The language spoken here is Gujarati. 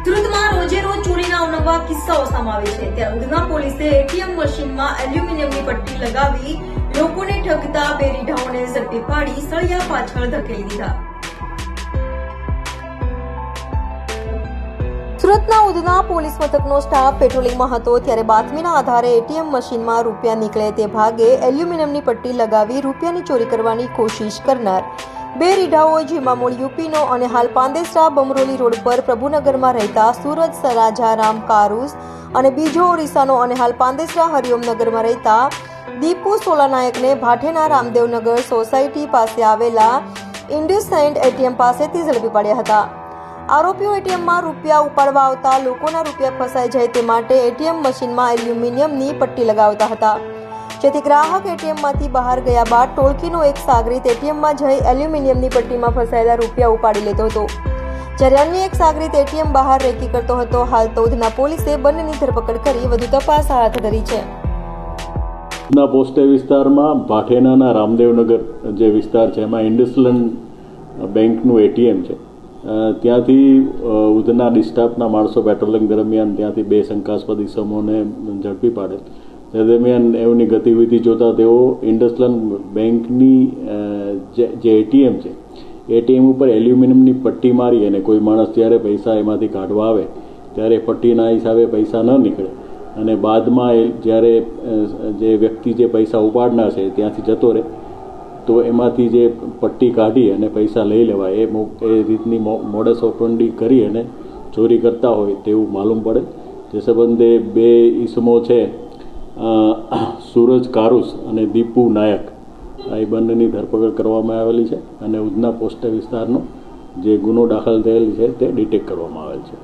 સુરતમાં રોજે રોજ ચોરીના અવનવા કિસ્સાઓ સામે આવે છે, ત્યારે ઉધના પોલીસે એટીએમ મશીનમાં એલ્યુમિનિયમની પટ્ટી લગાવી લોકોને ઠગતા બે રીઢાઓને ઝડપી પાડી સળિયા પાછળ ધકેલી દીધા। સુરતના ઉધના પોલીસ મથકનો સ્ટાફ પેટ્રોલિંગમાં હતો ત્યારે બાતમીના આધારે એટીએમ મશીનમાં રૂપિયા નીકળે તે ભાગે એલ્યુમિનિયમની પટ્ટી લગાવી રૂપિયાની ચોરી કરવાની કોશિશ કરનાર બે રીઢાઓ જેમાં મૂળ યુપીનો અને હાલ પાંદેસરા બમરોલી રોડ પર પ્રભુનગરમાં રહેતા સુરજ સરાજારામ કારુસ અને બીજો ઓરિસ્સાનો અને હાલ પાંદેસરા હરિઓમનગરમાં રહેતા દીપુ સોલાનાયકને ભાઠેના રામદેવનગર સોસાયટી પાસે આવેલા ઇન્ડસઇન્ડ એટીએમ પાસેથી ઝડપી પાડ્યા હતા। આરોપીઓ એટીએમમાં રૂપિયા ઉપાડવા આવતા લોકોના રૂપિયા ફસાઈ જાય તે માટે એટીએમ મશીનમાં એલ્યુમિનિયમની પટ્ટી લગાવતા હતા, જેથી ગ્રાહક એટીએમમાંથી બહાર ગયા બાદ ટોળકીનો એક સાગરીત એટીએમમાં જઈ એલ્યુમિનિયમની પટ્ટીમાં ફસાયેલા રૂપિયા ઉપાડી લેતો હતો, જ્યારે અન્ય એક સાગરીત એટીએમ બહાર રેકી કરતો હતો। હાલ તો ઉધના પોલીસે બંનેની ધરપકડ કરી વધુ તપાસ હાથ ધરી છે। ઉધના પોસ્ટે વિસ્તારમાં ભાઠેનાના રામદેવનગર જે વિસ્તાર છે એમાં ઇન્ડસઇન્ડ બેંકનું એટીએમ છે, ત્યાંથી ઉધના ડિસ્ટાફના માણસો પેટ્રોલિંગ દરમિયાન ત્યાંથી બે શંકાસ્પદ ઇસમોને ઝડપી પાડે। તે દરમિયાન એમની ગતિવિધિ જોતા તેઓ ઇન્ડસઇન્ડ બેંકની જે એટીએમ છે એટીએમ ઉપર એલ્યુમિનિયમની પટ્ટી મારી અને કોઈ માણસ જ્યારે પૈસા એમાંથી કાઢવા આવે ત્યારે પટ્ટીના હિસાબે પૈસા ન નીકળે અને બાદમાં જ્યારે જે વ્યક્તિ જે પૈસા ઉપાડનાર છે ત્યાંથી જતો રહે તો એમાંથી જે પટ્ટી કાઢી અને પૈસા લઈ લેવાય એ રીતની મોડસ ઓપરેન્ડી કરી અને ચોરી કરતા હોય તેવું માલુમ પડે। જે સંબંધે બે ઈસમો છે સૂરજ કારુસ અને દીપુ નાયક એ બંનેની ધરપકડ કરવામાં આવેલી છે અને ઉધના પોસ્ટ વિસ્તારનો જે ગુનો દાખલ થયેલ છે તે ડિટેક્ટ કરવામાં આવેલ છે।